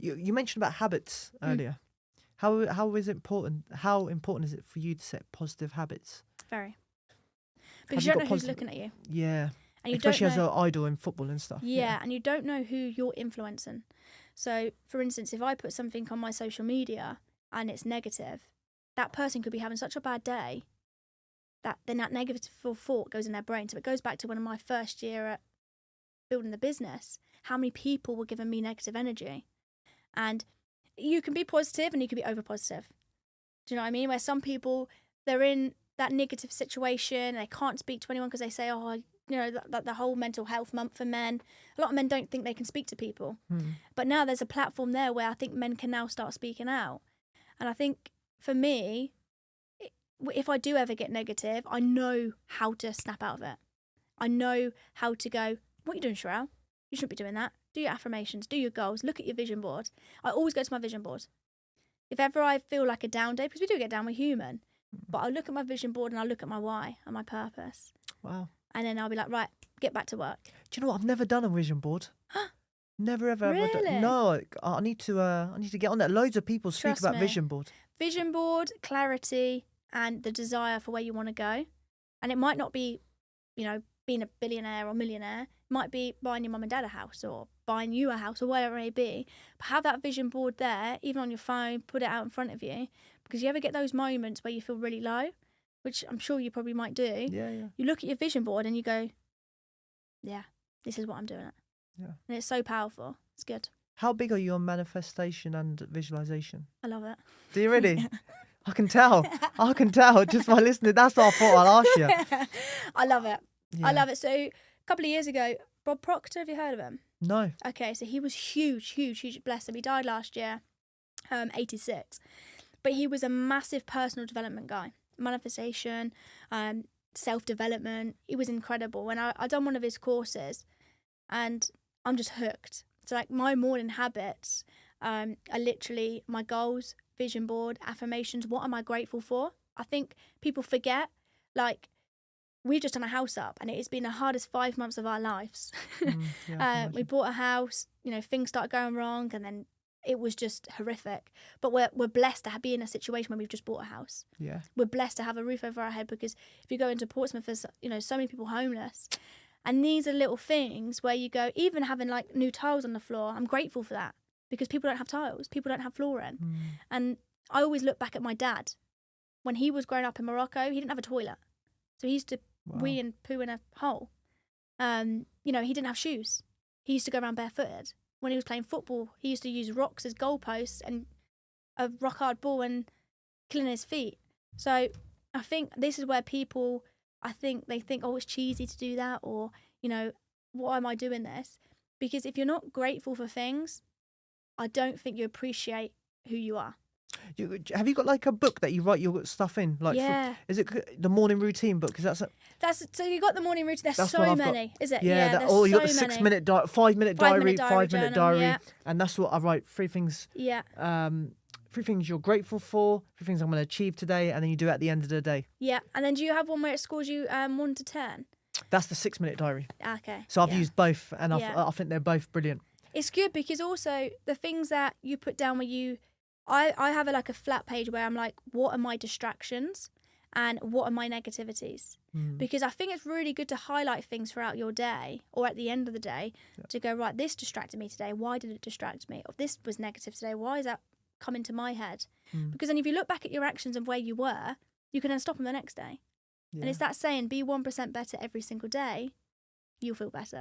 You mentioned about habits earlier. How is it important? How important is it for you to set positive habits? Very. Because you don't know who's looking at you. Yeah. And you especially don't know, as an idol in football and stuff. Yeah, and you don't know who you're influencing. So, for instance, if I put something on my social media and it's negative, that person could be having such a bad day that then that negative thought goes in their brain. So it goes back to one of my first year at building the business. How many people were giving me negative energy? And you can be positive and you can be over positive. Do you know what I mean? Where some people, they're in that negative situation, they can't speak to anyone because they say, oh, you know, the whole mental health month for men. A lot of men don't think they can speak to people. But now there's a platform there where I think men can now start speaking out. And I think for me, if I do ever get negative, I know how to snap out of it. I know how to go, what are you doing, Cherelle? You shouldn't be doing that. Do your affirmations, do your goals, look at your vision board. I always go to my vision board. If ever I feel like a down day, because we do get down, we're human, but I look at my vision board and I look at my why and my purpose. Wow. And then I'll be like, right, get back to work. Do you know what? I've never done a vision board. Never ever. Really? No, I need to get on that. Loads of people speak about vision board. Vision board, clarity, and the desire for where you want to go. And it might not be, you know, being a billionaire or millionaire. It might be buying your mum and dad a house or buying you a house or whatever it may be. But have that vision board there, even on your phone, put it out in front of you. Because you ever get those moments where you feel really low, which I'm sure you probably might do. Yeah. You look at your vision board and you go, yeah, this is what I'm doing. Yeah. And it's so powerful. It's good. How big are you on manifestation and visualization? I love it. Do you really? I can tell. Just by listening. That's what I thought I'll ask you. I love it. Yeah. I love it. So a couple of years ago, Bob Proctor, have you heard of him? No. Okay, so he was huge. Bless him. He died last year, 86. But he was a massive personal development guy. Manifestation, self-development. He was incredible. And I done one of his courses and I'm just hooked. So like my morning habits are literally my goals, vision board, affirmations. What am I grateful for? I think people forget, like, we've just done a house up and it has been the hardest 5 months of our lives. We bought a house, you know, things started going wrong and then it was just horrific. But we're blessed to be in a situation where we've just bought a house. Yeah. We're blessed to have a roof over our head because if you go into Portsmouth, there's, you know, so many people homeless. And these are little things where you go, even having like new tiles on the floor, I'm grateful for that because people don't have tiles, people don't have flooring. And I always look back at my dad. When he was growing up in Morocco, he didn't have a toilet. So he used to wee and poo in a hole. You know, he didn't have shoes. He used to go around barefooted. When he was playing football, he used to use rocks as goalposts and a rock hard ball and killing his feet. So I think this is where people, they think, oh, it's cheesy to do that, or, you know, why am I doing this? Because if you're not grateful for things, I don't think you appreciate who you are. Have you got like a book that you write your stuff in? Like, yeah. Is it the morning routine book? Because so you got the morning routine. There's so many, is it? Yeah. You got the 6 minute, 5 minute diary, 5 minute diary, yeah. And that's what I write. 3 things. Yeah. 3 things you're grateful for. 3 things I'm going to achieve today, and then you do it at the end of the day. Yeah. And then do you have one where it scores you 1 to 10? That's the 6 minute diary. Okay. So I've used both, and I think they're both brilliant. It's good because also the things that you put down where you. I have like a flat page where I'm like, what are my distractions and what are my negativities? Because I think it's really good to highlight things throughout your day or at the end of the day to go, right, this distracted me today. Why did it distract me? Or this was negative today. Why is that coming to my head? Because then if you look back at your actions and where you were, you can then stop them the next day. Yeah. And it's that saying, be 1% better every single day, you'll feel better.